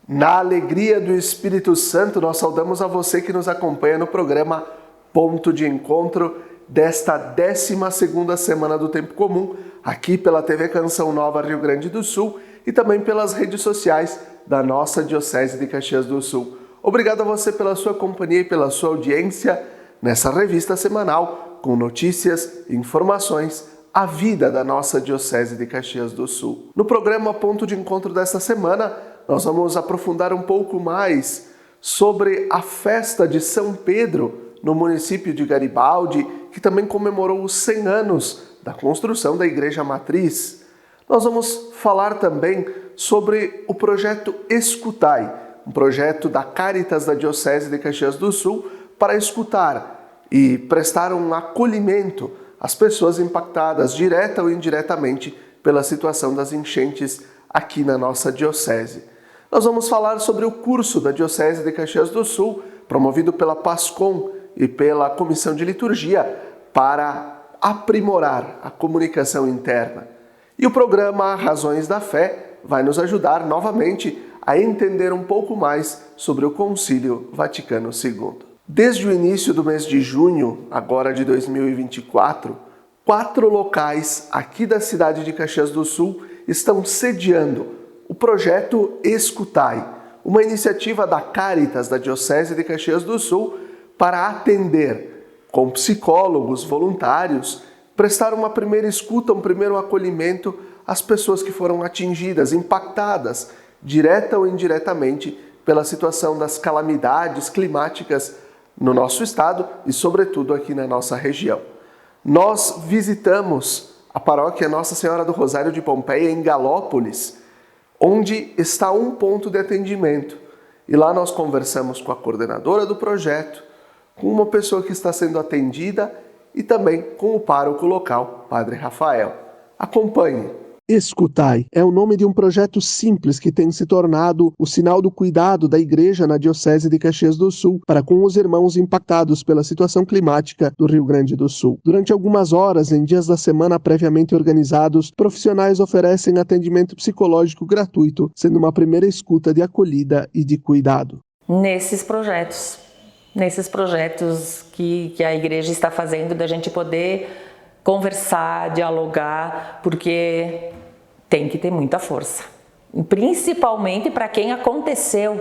Na alegria do Espírito Santo, nós saudamos a você que nos acompanha no programa Ponto de Encontro desta 12ª semana do Tempo Comum, aqui pela TV Canção Nova Rio Grande do Sul e também pelas redes sociais da nossa Diocese de Caxias do Sul. Obrigado a você pela sua companhia e pela sua audiência nessa revista semanal com notícias, informações, a vida da nossa Diocese de Caxias do Sul. No programa Ponto de Encontro desta semana, nós vamos aprofundar um pouco mais sobre a festa de São Pedro no município de Garibaldi, que também comemorou os 100 anos da construção da Igreja Matriz. Nós vamos falar também sobre o projeto Escutai, um projeto da Caritas da Diocese de Caxias do Sul para escutar e prestar um acolhimento às pessoas impactadas, direta ou indiretamente, pela situação das enchentes aqui na nossa Diocese. Nós vamos falar sobre o curso da Diocese de Caxias do Sul, promovido pela PASCOM e pela Comissão de Liturgia, para aprimorar a comunicação interna. E o programa Razões da Fé vai nos ajudar novamente a entender um pouco mais sobre o Concílio Vaticano II. Desde o início do mês de junho, agora de 2024, 4 locais aqui da cidade de Caxias do Sul estão sediando o projeto Escutai, uma iniciativa da Caritas da Diocese de Caxias do Sul para atender, com psicólogos voluntários, prestar uma primeira escuta, um primeiro acolhimento às pessoas que foram atingidas, impactadas, direta ou indiretamente, pela situação das calamidades climáticas no nosso estado e, sobretudo, aqui na nossa região. Nós visitamos a paróquia Nossa Senhora do Rosário de Pompeia, em Galópolis, onde está um ponto de atendimento. E lá nós conversamos com a coordenadora do projeto, com uma pessoa que está sendo atendida e também com o pároco local, Padre Rafael. Acompanhe. Escutai é o nome de um projeto simples que tem se tornado o sinal do cuidado da Igreja na Diocese de Caxias do Sul para com os irmãos impactados pela situação climática do Rio Grande do Sul. Durante algumas horas, em dias da semana previamente organizados, profissionais oferecem atendimento psicológico gratuito, sendo uma primeira escuta de acolhida e de cuidado. Nesses projetos que a Igreja está fazendo, da gente poder conversar, dialogar, porque tem que ter muita força. Principalmente para quem aconteceu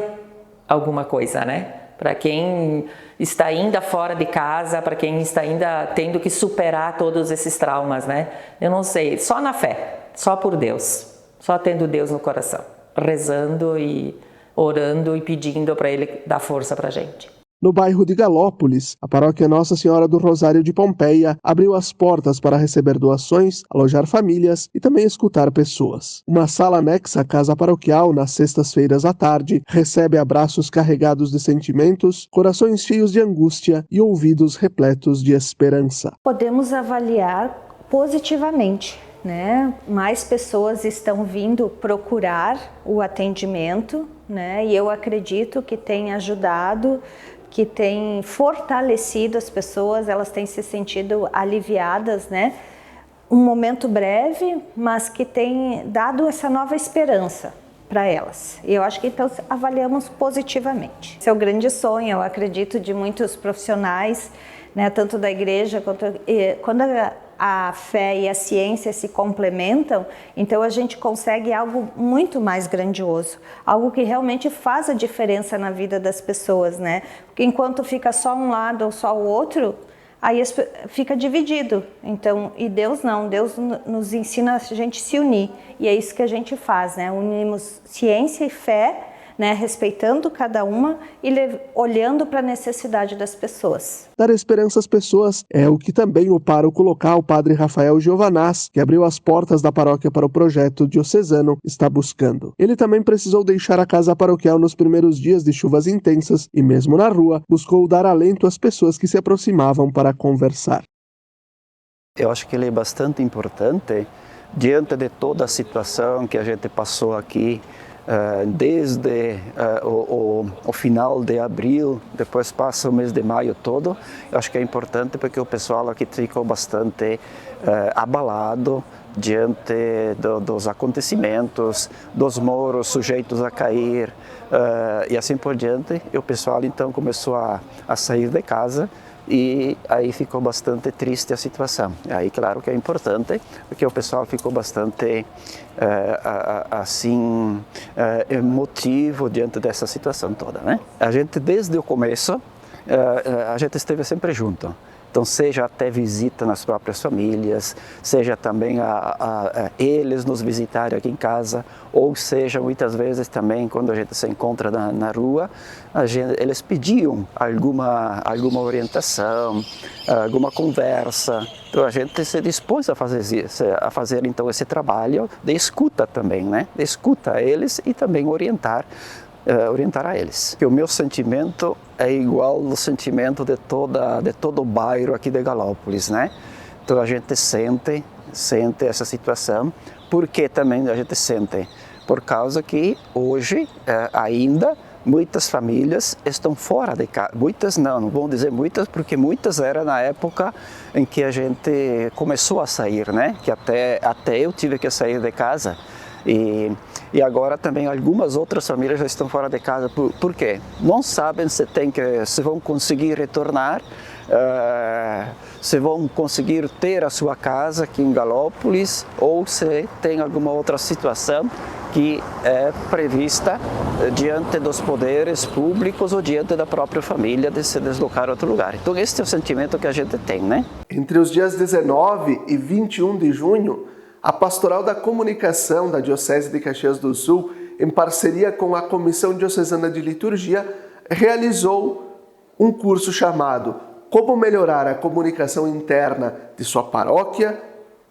alguma coisa, né? Para quem está ainda fora de casa, para quem está ainda tendo que superar todos esses traumas, né? Eu não sei, só na fé, só por Deus, só tendo Deus no coração, rezando e orando e pedindo para Ele dar força para a gente. No bairro de Galópolis, a paróquia Nossa Senhora do Rosário de Pompeia abriu as portas para receber doações, alojar famílias e também escutar pessoas. Uma sala anexa à casa paroquial, nas sextas-feiras à tarde, recebe abraços carregados de sentimentos, corações cheios de angústia e ouvidos repletos de esperança. Podemos avaliar positivamente, né? Mais pessoas estão vindo procurar o atendimento, né? E eu acredito que tem ajudado, que tem fortalecido as pessoas, elas têm se sentido aliviadas, né? Um momento breve, mas que tem dado essa nova esperança para elas. E eu acho que então avaliamos positivamente. Esse é o grande sonho, eu acredito, de muitos profissionais, né? Tanto da igreja quanto quando a fé e a ciência se complementam, então a gente consegue algo muito mais grandioso, algo que realmente faz a diferença na vida das pessoas, né? Porque enquanto fica só um lado ou só o outro, aí fica dividido. Então, e Deus não, Deus nos ensina a gente se unir, e é isso que a gente faz, né? Unimos ciência e fé, né, respeitando cada uma e olhando para a necessidade das pessoas. Dar esperança às pessoas é o que também o pároco local, Padre Rafael Giovanaz, que abriu as portas da paróquia para o projeto diocesano, está buscando. Ele também precisou deixar a casa paroquial nos primeiros dias de chuvas intensas e, mesmo na rua, buscou dar alento às pessoas que se aproximavam para conversar. Eu acho que ele é bastante importante diante de toda a situação que a gente passou aqui desde o final de abril, depois passa o mês de maio todo. Eu acho que é importante porque o pessoal aqui ficou bastante abalado diante dos acontecimentos, dos muros sujeitos a cair e assim por diante. E o pessoal então começou a sair de casa e aí ficou bastante triste a situação. Aí claro que é importante porque o pessoal ficou bastante emotivo diante dessa situação toda, né? A gente desde o começo a gente esteve sempre junto. Então, seja até visita nas próprias famílias, seja também eles nos visitarem aqui em casa, ou seja, muitas vezes também, quando a gente se encontra na rua, eles pediam alguma orientação, alguma conversa. Então, a gente se dispôs a fazer então, esse trabalho de escuta também, né? De escuta a eles e também orientar a eles. O meu sentimento é igual ao sentimento de todo o bairro aqui de Galópolis, né? Então a gente sente essa situação. Por que também a gente sente? Por causa que hoje ainda muitas famílias estão fora de casa. Muitas não vou dizer muitas, porque muitas eram na época em que a gente começou a sair, né? Que até eu tive que sair de casa. E agora também algumas outras famílias já estão fora de casa. Por quê? Não sabem se vão conseguir retornar, se vão conseguir ter a sua casa aqui em Galópolis ou se tem alguma outra situação que é prevista diante dos poderes públicos ou diante da própria família de se deslocar a outro lugar. Então esse é o sentimento que a gente tem, né? Entre os dias 19 e 21 de junho, a Pastoral da Comunicação da Diocese de Caxias do Sul, em parceria com a Comissão Diocesana de Liturgia, realizou um curso chamado Como Melhorar a Comunicação Interna de Sua Paróquia,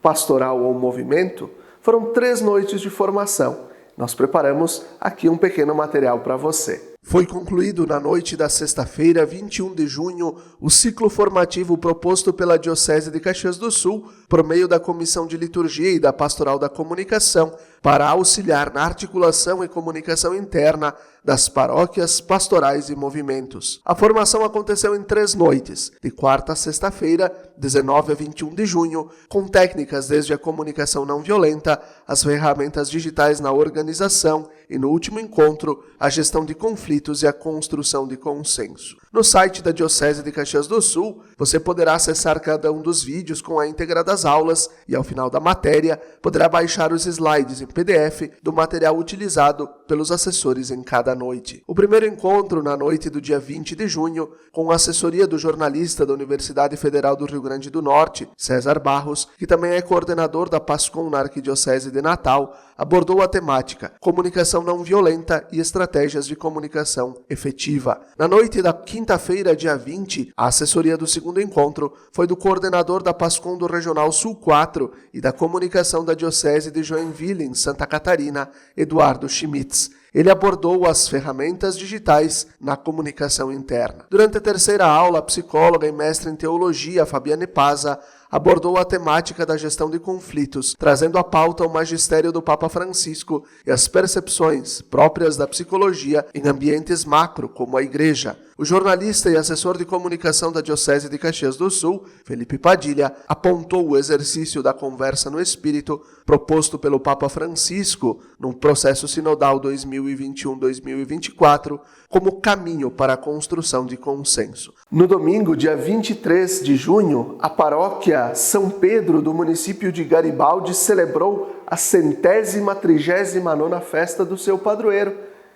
Pastoral ou Movimento. Foram 3 noites de formação. Nós preparamos aqui um pequeno material para você. Foi concluído na noite da sexta-feira, 21 de junho, o ciclo formativo proposto pela Diocese de Caxias do Sul, por meio da Comissão de Liturgia e da Pastoral da Comunicação, para auxiliar na articulação e comunicação interna das paróquias, pastorais e movimentos. A formação aconteceu em 3 noites, de quarta a sexta-feira, 19 a 21 de junho, com técnicas desde a comunicação não violenta, as ferramentas digitais na organização e, no último encontro, a gestão de conflitos e a construção de consenso. No site da Diocese de Caxias do Sul, você poderá acessar cada um dos vídeos com a íntegra das aulas e, ao final da matéria, poderá baixar os slides em PDF do material utilizado pelos assessores em cada noite. O primeiro encontro, na noite do dia 20 de junho, com a assessoria do jornalista da Universidade Federal do Rio Grande do Norte, César Barros, que também é coordenador da PASCOM na Arquidiocese de Natal, abordou a temática Comunicação Não Violenta e Estratégias de Comunicação Efetiva. Na noite da quinta-feira, dia 20, a assessoria do segundo encontro foi do coordenador da PASCOM do Regional Sul 4 e da Comunicação da Diocese de Joinville, em Santa Catarina, Eduardo Schmitz. Ele abordou as ferramentas digitais na comunicação interna. Durante a terceira aula, a psicóloga e mestre em teologia, Fabiane Paza, abordou a temática da gestão de conflitos, trazendo à pauta o magistério do Papa Francisco e as percepções próprias da psicologia em ambientes macro, como a igreja. O jornalista e assessor de comunicação da Diocese de Caxias do Sul, Felipe Padilha, apontou o exercício da conversa no Espírito proposto pelo Papa Francisco no processo sinodal 2021-2024 como caminho para a construção de consenso. No domingo, dia 23 de junho, a paróquia São Pedro do município de Garibaldi celebrou a 139ª festa do seu padroeiro.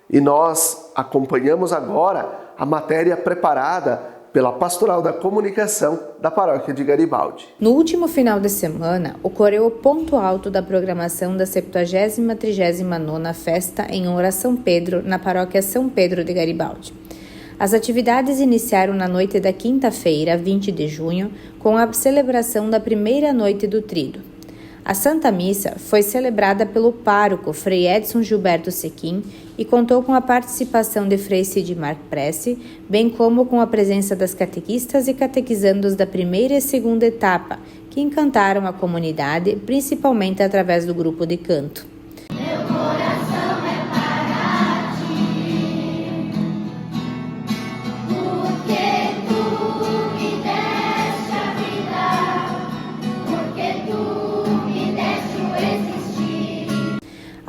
E nós acompanhamos agora a matéria preparada pela Pastoral da Comunicação da Paróquia de Garibaldi. No último final de semana, ocorreu o ponto alto da programação da 70ª Festa em Honra a São Pedro, na Paróquia São Pedro de Garibaldi. As atividades iniciaram na noite da quinta-feira, 20 de junho, com a celebração da primeira noite do Tríduo. A Santa Missa foi celebrada pelo pároco Frei Edson Gilberto Sequim e contou com a participação de Frei Sidmar Prece, bem como com a presença das catequistas e catequizandos da primeira e segunda etapa, que encantaram a comunidade, principalmente através do grupo de canto. Meu coração é para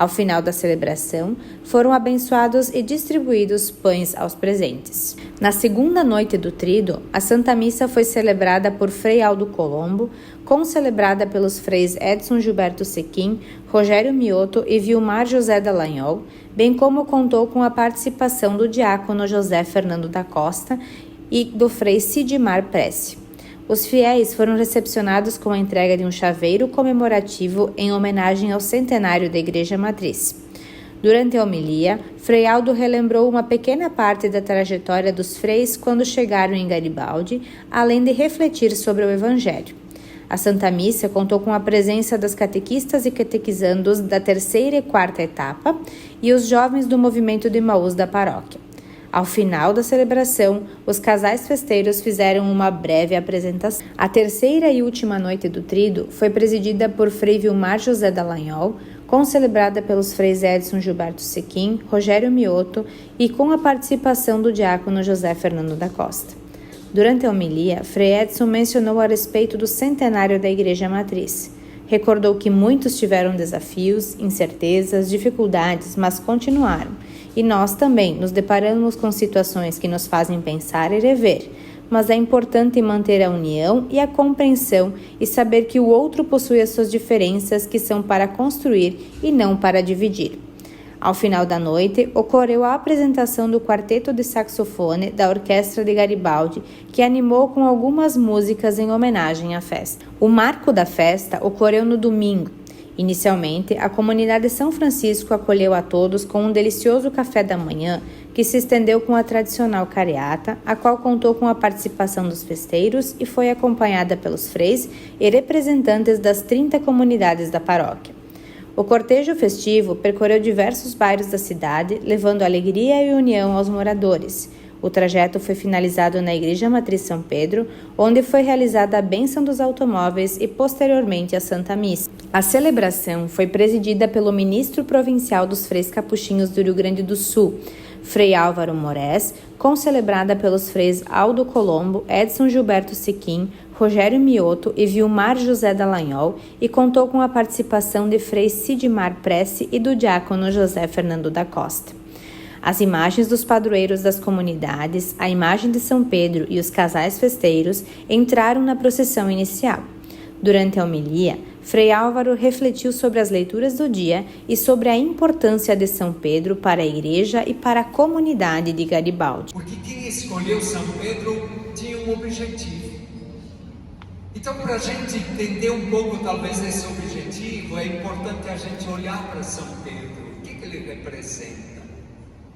Ao final da celebração, foram abençoados e distribuídos pães aos presentes. Na segunda noite do Tríduo, a Santa Missa foi celebrada por Frei Aldo Colombo, concelebrada pelos freis Edson Gilberto Sequim, Rogério Mioto e Vilmar José Dallagnol, bem como contou com a participação do diácono José Fernando da Costa e do frei Sidmar Prece. Os fiéis foram recepcionados com a entrega de um chaveiro comemorativo em homenagem ao centenário da Igreja Matriz. Durante a homilia, Frei Aldo relembrou uma pequena parte da trajetória dos freis quando chegaram em Garibaldi, além de refletir sobre o Evangelho. A Santa Missa contou com a presença das catequistas e catequizandos da terceira e quarta etapa e os jovens do movimento de Emaús da paróquia. Ao final da celebração, os casais festeiros fizeram uma breve apresentação. A terceira e última noite do Tríduo foi presidida por Frei Vilmar José Dallagnol, concelebrada pelos freis Edson Gilberto Sequim, Rogério Mioto e com a participação do diácono José Fernando da Costa. Durante a homilia, Frei Edson mencionou a respeito do centenário da Igreja Matriz. Recordou que muitos tiveram desafios, incertezas, dificuldades, mas continuaram. E nós também nos deparamos com situações que nos fazem pensar e rever, mas é importante manter a união e a compreensão e saber que o outro possui as suas diferenças que são para construir e não para dividir. Ao final da noite, ocorreu a apresentação do quarteto de saxofone da Orquestra de Garibaldi, que animou com algumas músicas em homenagem à festa. O marco da festa ocorreu no domingo. Inicialmente, a comunidade de São Francisco acolheu a todos com um delicioso café da manhã, que se estendeu com a tradicional careata, a qual contou com a participação dos festeiros e foi acompanhada pelos freis e representantes das 30 comunidades da paróquia. O cortejo festivo percorreu diversos bairros da cidade, levando alegria e união aos moradores. O trajeto foi finalizado na Igreja Matriz São Pedro, onde foi realizada a bênção dos automóveis e posteriormente a Santa Missa. A celebração foi presidida pelo ministro provincial dos Freis Capuchinhos do Rio Grande do Sul, Frei Álvaro Moraes, concelebrada pelos freis Aldo Colombo, Edson Gilberto Sequim, Rogério Mioto e Vilmar José Dallagnol, e contou com a participação de Frei Sidmar Prece e do diácono José Fernando da Costa. As imagens dos padroeiros das comunidades, a imagem de São Pedro e os casais festeiros entraram na procissão inicial. Durante a homilia, Frei Álvaro refletiu sobre as leituras do dia e sobre a importância de São Pedro para a igreja e para a comunidade de Garibaldi. Porque quem escolheu São Pedro tinha um objetivo. Então, para a gente entender um pouco talvez esse objetivo, é importante a gente olhar para São Pedro. O que ele representa?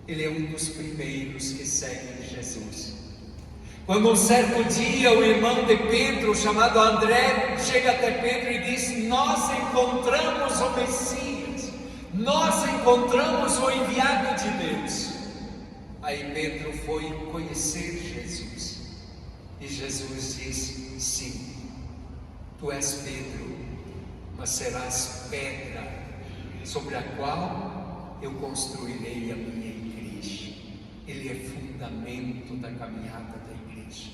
Ele é um dos primeiros que seguem Jesus. Quando um certo dia o irmão de Pedro, chamado André, chega até Pedro e diz: nós encontramos o Messias, nós encontramos o enviado de Deus. Aí Pedro foi conhecer Jesus e Jesus diz: sim, tu és Pedro, mas serás pedra sobre a qual eu construirei a minha igreja. Ele é fundamento da caminhada da igreja.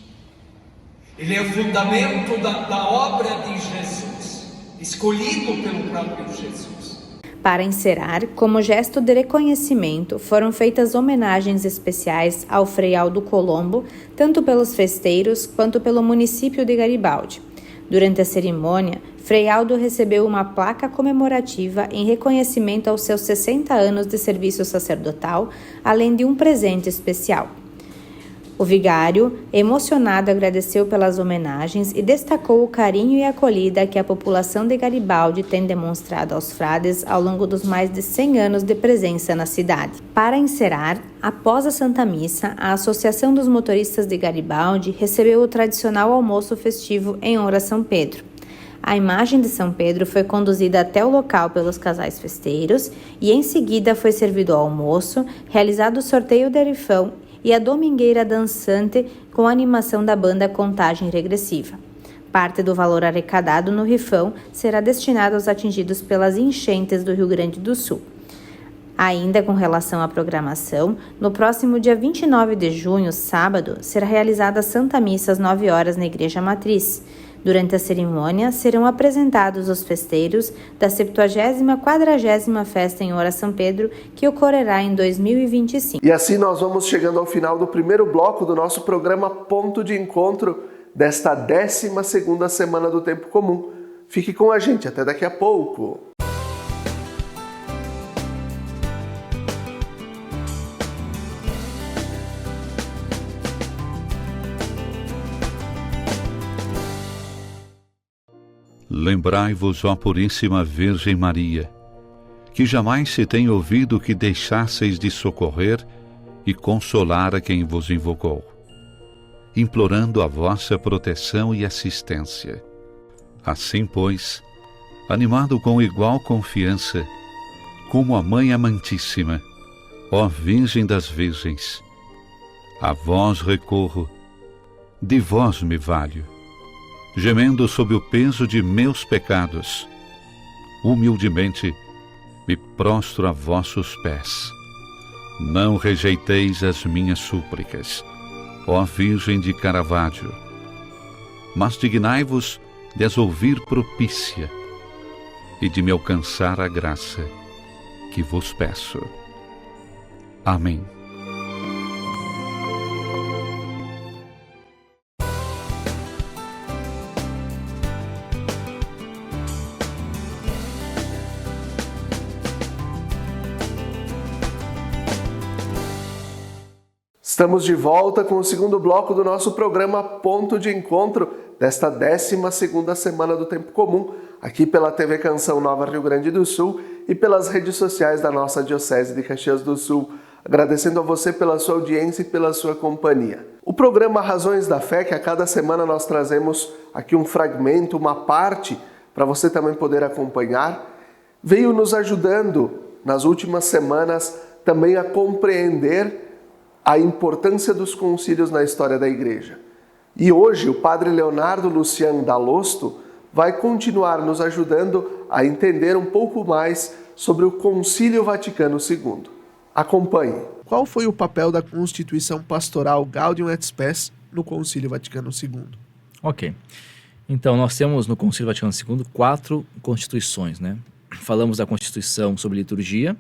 Ele é o fundamento da obra de Jesus, escolhido pelo próprio Jesus. Para encerrar, como gesto de reconhecimento, foram feitas homenagens especiais ao Frei Aldo Colombo, tanto pelos festeiros quanto pelo município de Garibaldi. Durante a cerimônia, Frei Aldo recebeu uma placa comemorativa em reconhecimento aos seus 60 anos de serviço sacerdotal, além de um presente especial. O vigário, emocionado, agradeceu pelas homenagens e destacou o carinho e acolhida que a população de Garibaldi tem demonstrado aos frades ao longo dos mais de 100 anos de presença na cidade. Para encerrar, após a Santa Missa, a Associação dos Motoristas de Garibaldi recebeu o tradicional almoço festivo em honra a São Pedro. A imagem de São Pedro foi conduzida até o local pelos casais festeiros e em seguida foi servido o almoço, realizado o sorteio de rifão e a domingueira dançante com a animação da banda Contagem Regressiva. Parte do valor arrecadado no rifão será destinado aos atingidos pelas enchentes do Rio Grande do Sul. Ainda com relação à programação, no próximo dia 29 de junho, sábado, será realizada a Santa Missa às 9 horas na Igreja Matriz. Durante a cerimônia, serão apresentados os festeiros da 70ª Festa em Oura São Pedro, que ocorrerá em 2025. E assim nós vamos chegando ao final do primeiro bloco do nosso programa Ponto de Encontro desta 12ª Semana do Tempo Comum. Fique com a gente, até daqui a pouco. Lembrai-vos, ó Puríssima Virgem Maria, que jamais se tem ouvido que deixasseis de socorrer e consolar a quem vos invocou, implorando a vossa proteção e assistência. Assim, pois, animado com igual confiança, como a Mãe Amantíssima, ó Virgem das Virgens, a vós recorro, de vós me valho, gemendo sob o peso de meus pecados, humildemente me prostro a vossos pés. Não rejeiteis as minhas súplicas, ó Virgem de Caravaggio, mas dignai-vos de as ouvir propícia e de me alcançar a graça que vos peço. Amém. Estamos de volta com o segundo bloco do nosso programa Ponto de Encontro desta 12ª Semana do Tempo Comum, aqui pela TV Canção Nova Rio Grande do Sul e pelas redes sociais da nossa Diocese de Caxias do Sul, agradecendo a você pela sua audiência e pela sua companhia. O programa Razões da Fé, que a cada semana nós trazemos aqui um fragmento, uma parte, para você também poder acompanhar, veio nos ajudando nas últimas semanas também a compreender a importância dos concílios na história da Igreja. E hoje o Padre Leonardo Lucian Dalosto vai continuar nos ajudando a entender um pouco mais sobre o Concílio Vaticano II. Acompanhe. Qual foi o papel da Constituição Pastoral Gaudium et Spes no Concílio Vaticano II? Ok. Então, nós temos no Concílio Vaticano II 4 constituições, né? Falamos da Constituição sobre liturgia.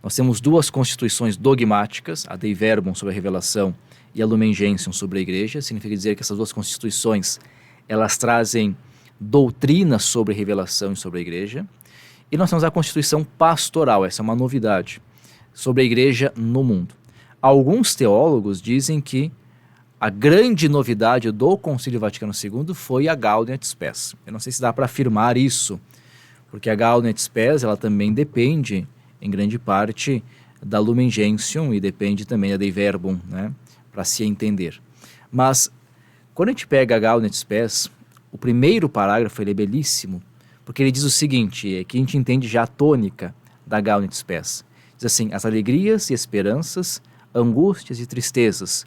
Nós temos 2 constituições dogmáticas, a Dei Verbum sobre a revelação e a Lumen Gentium sobre a Igreja. Significa dizer que essas 2 constituições, elas trazem doutrina sobre a revelação e sobre a Igreja. E nós temos a Constituição Pastoral, essa é uma novidade, sobre a Igreja no mundo. Alguns teólogos dizem que a grande novidade do Concílio Vaticano II foi a Gaudium et Spes. Eu não sei se dá para afirmar isso, porque a Gaudium et Spes, ela também depende em grande parte da Lumen Gentium e depende também da Dei Verbum, né, para se entender. Mas, quando a gente pega a Gaudium et Spes, o primeiro parágrafo ele é belíssimo, porque ele diz o seguinte, que a gente entende já a tônica da Gaudium et Spes. Diz assim, as alegrias e esperanças, angústias e tristezas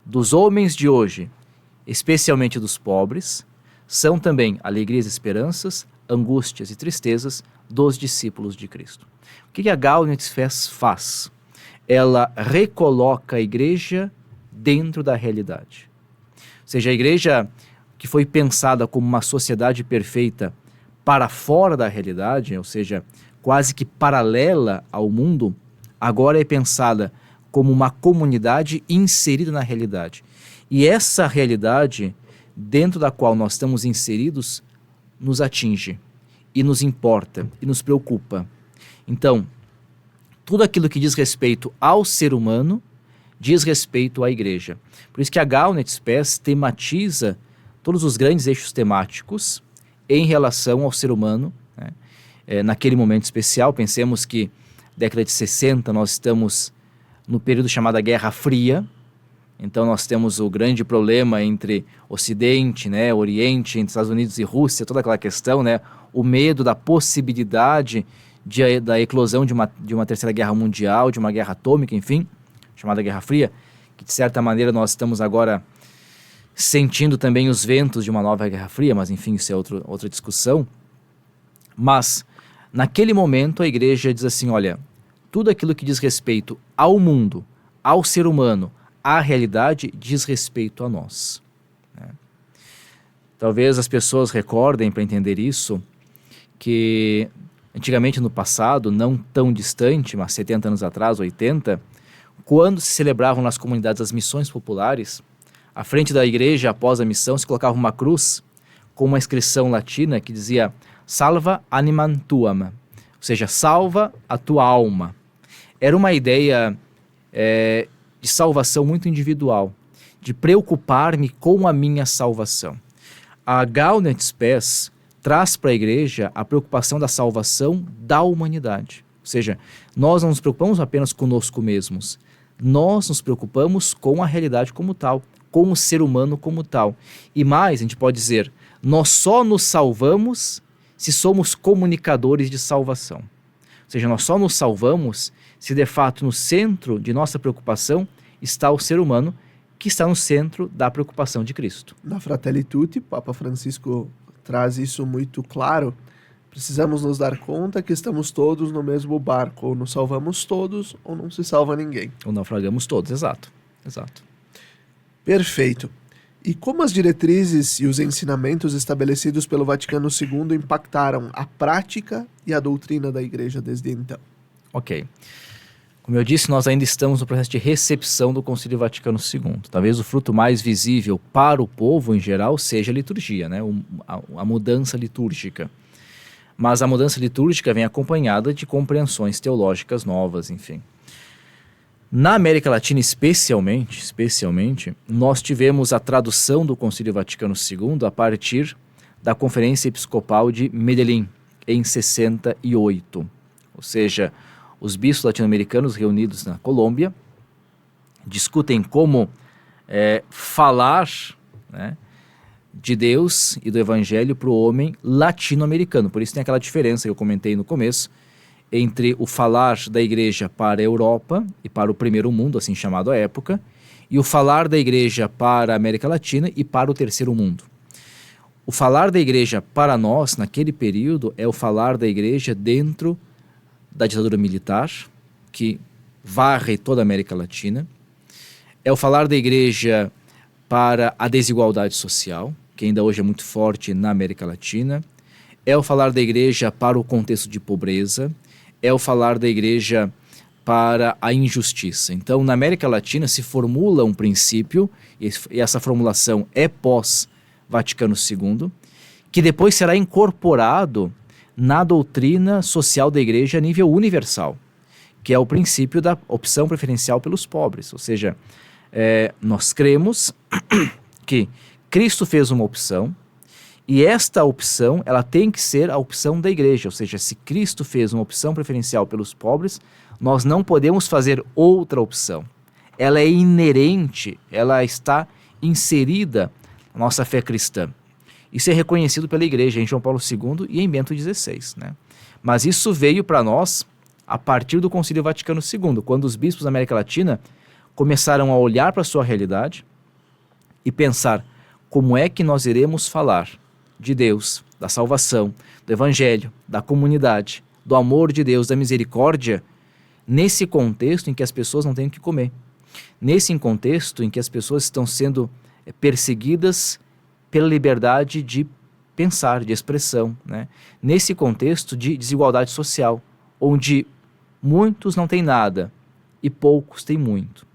dos homens de hoje, especialmente dos pobres, são também alegrias e esperanças, angústias e tristezas dos discípulos de Cristo. O que a Gaudium et Spes faz? Ela recoloca a Igreja dentro da realidade. Ou seja, a Igreja que foi pensada como uma sociedade perfeita para fora da realidade, ou seja, quase que paralela ao mundo, agora é pensada como uma comunidade inserida na realidade. E essa realidade, dentro da qual nós estamos inseridos, nos atinge, e nos importa, e nos preocupa. Então, tudo aquilo que diz respeito ao ser humano, diz respeito à Igreja. Por isso que a Gaudium et Spes tematiza todos os grandes eixos temáticos em relação ao ser humano, né? Naquele momento especial, pensemos que década de 60 nós estamos no período chamado Guerra Fria, então nós temos o grande problema entre Ocidente, né, Oriente, entre Estados Unidos e Rússia, toda aquela questão, né, o medo da possibilidade da eclosão de uma terceira guerra mundial, de uma guerra atômica, enfim, chamada Guerra Fria, que de certa maneira nós estamos agora sentindo também os ventos de uma nova Guerra Fria, mas enfim, isso é outra discussão. Mas, naquele momento, a Igreja diz assim, olha, tudo aquilo que diz respeito ao mundo, ao ser humano, à realidade, diz respeito a nós. Né? Talvez as pessoas recordem, para entender isso, que antigamente no passado, não tão distante, mas 70 anos atrás, 80, quando se celebravam nas comunidades as missões populares, à frente da igreja, após a missão, se colocava uma cruz com uma inscrição latina que dizia Salva animam tuam, ou seja, salva a tua alma. Era uma ideia de salvação muito individual, de preocupar-me com a minha salvação. A Gaudium Spes traz para a igreja a preocupação da salvação da humanidade. Ou seja, nós não nos preocupamos apenas conosco mesmos, nós nos preocupamos com a realidade como tal, com o ser humano como tal. E mais, a gente pode dizer, nós só nos salvamos se somos comunicadores de salvação. Ou seja, nós só nos salvamos se de fato no centro de nossa preocupação está o ser humano, que está no centro da preocupação de Cristo. Na Fratelli Tutti, Papa Francisco traz isso muito claro. Precisamos nos dar conta que estamos todos no mesmo barco. Ou nos salvamos todos, ou não se salva ninguém. Ou naufragamos todos, exato. Perfeito. E como as diretrizes e os ensinamentos estabelecidos pelo Vaticano II impactaram a prática e a doutrina da Igreja desde então? Ok. Como eu disse, nós ainda estamos no processo de recepção do Concílio Vaticano II. Talvez o fruto mais visível para o povo em geral seja a liturgia, né? A mudança litúrgica. Mas a mudança litúrgica vem acompanhada de compreensões teológicas novas, enfim. Na América Latina, especialmente, nós tivemos a tradução do Concílio Vaticano II a partir da Conferência Episcopal de Medellín, em 68. Ou seja, os bispos latino-americanos reunidos na Colômbia discutem como falar, né, de Deus e do Evangelho para o homem latino-americano. Por isso tem aquela diferença que eu comentei no começo, entre o falar da igreja para a Europa e para o primeiro mundo, assim chamado à época, e o falar da igreja para a América Latina e para o terceiro mundo. O falar da igreja para nós, naquele período, é o falar da igreja dentro da ditadura militar, que varre toda a América Latina. É o falar da igreja para a desigualdade social, que ainda hoje é muito forte na América Latina. É o falar da igreja para o contexto de pobreza. É o falar da igreja para a injustiça. Então, na América Latina se formula um princípio, e essa formulação é pós-Vaticano II, que depois será incorporado na doutrina social da igreja a nível universal, que é o princípio da opção preferencial pelos pobres. Ou seja, nós cremos que Cristo fez uma opção, e esta opção ela tem que ser a opção da igreja. Ou seja, se Cristo fez uma opção preferencial pelos pobres, nós não podemos fazer outra opção. Ela é inerente, ela está inserida na nossa fé cristã. Isso é reconhecido pela igreja em João Paulo II e em Bento XVI, né? Mas isso veio para nós a partir do Concílio Vaticano II, quando os bispos da América Latina começaram a olhar para a sua realidade e pensar como é que nós iremos falar de Deus, da salvação, do Evangelho, da comunidade, do amor de Deus, da misericórdia, nesse contexto em que as pessoas não têm o que comer, nesse contexto em que as pessoas estão sendo perseguidas pela liberdade de pensar, de expressão, né? Nesse contexto de desigualdade social, onde muitos não têm nada e poucos têm muito.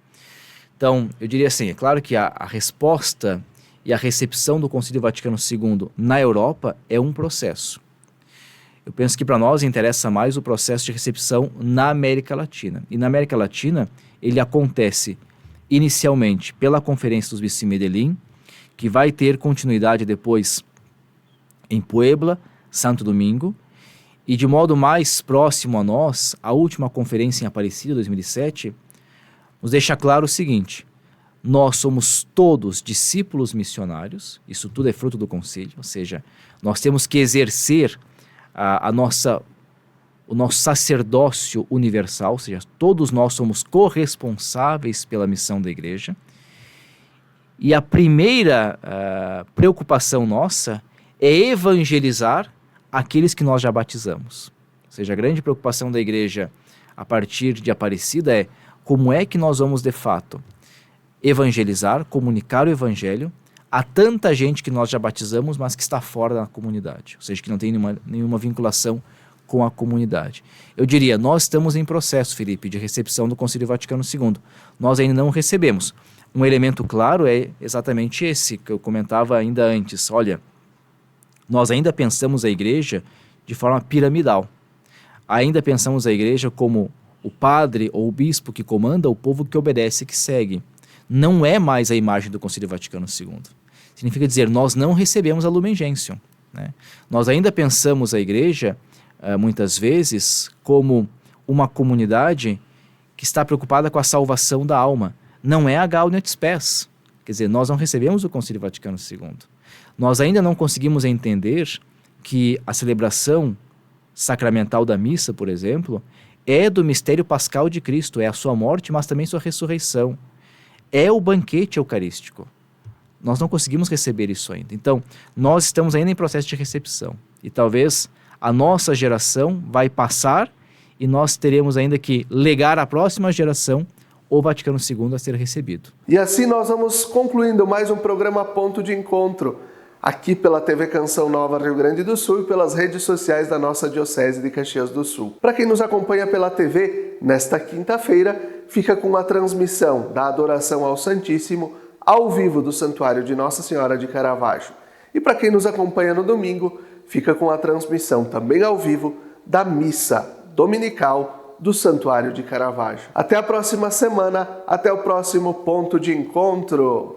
Então, eu diria assim, é claro que a resposta e a recepção do Concílio Vaticano II na Europa é um processo. Eu penso que para nós interessa mais o processo de recepção na América Latina. E na América Latina, ele acontece inicialmente pela Conferência dos Bispos de Medellín, que vai ter continuidade depois em Puebla, Santo Domingo, e de modo mais próximo a nós, a última conferência em Aparecida, 2007, nos deixa claro o seguinte: nós somos todos discípulos missionários, isso tudo é fruto do concílio, ou seja, nós temos que exercer o nosso sacerdócio universal, ou seja, todos nós somos corresponsáveis pela missão da igreja. E a primeira preocupação nossa é evangelizar aqueles que nós já batizamos. Ou seja, a grande preocupação da igreja a partir de Aparecida é como é que nós vamos de fato evangelizar, comunicar o evangelho há tanta gente que nós já batizamos, mas que está fora da comunidade, ou seja, que não tem nenhuma vinculação com a comunidade. Eu diria, nós estamos em processo, Felipe, de recepção do Concílio Vaticano II. Nós ainda não recebemos. Um elemento claro é exatamente esse, que eu comentava ainda antes. Olha, nós ainda pensamos a igreja de forma piramidal. Ainda pensamos a igreja como o padre ou o bispo que comanda, o povo que obedece e que segue. Não é mais a imagem do Concílio Vaticano II. Significa dizer, nós não recebemos a Lumen Gentium, né? Nós ainda pensamos a igreja, muitas vezes, como uma comunidade que está preocupada com a salvação da alma. Não é a Gaudium et Spes. Quer dizer, nós não recebemos o Concílio Vaticano II. Nós ainda não conseguimos entender que a celebração sacramental da missa, por exemplo, é do mistério pascal de Cristo, é a sua morte, mas também sua ressurreição. É o banquete eucarístico. Nós não conseguimos receber isso ainda. Então, nós estamos ainda em processo de recepção. E talvez a nossa geração vai passar e nós teremos ainda que legar à próxima geração o Vaticano II a ser recebido. E assim nós vamos concluindo mais um programa Ponto de Encontro, aqui pela TV Canção Nova Rio Grande do Sul e pelas redes sociais da nossa Diocese de Caxias do Sul. Para quem nos acompanha pela TV, nesta quinta-feira, fica com a transmissão da adoração ao Santíssimo ao vivo do Santuário de Nossa Senhora de Caravaggio. E para quem nos acompanha no domingo, fica com a transmissão também ao vivo da missa dominical do Santuário de Caravaggio. Até a próxima semana, até o próximo Ponto de Encontro!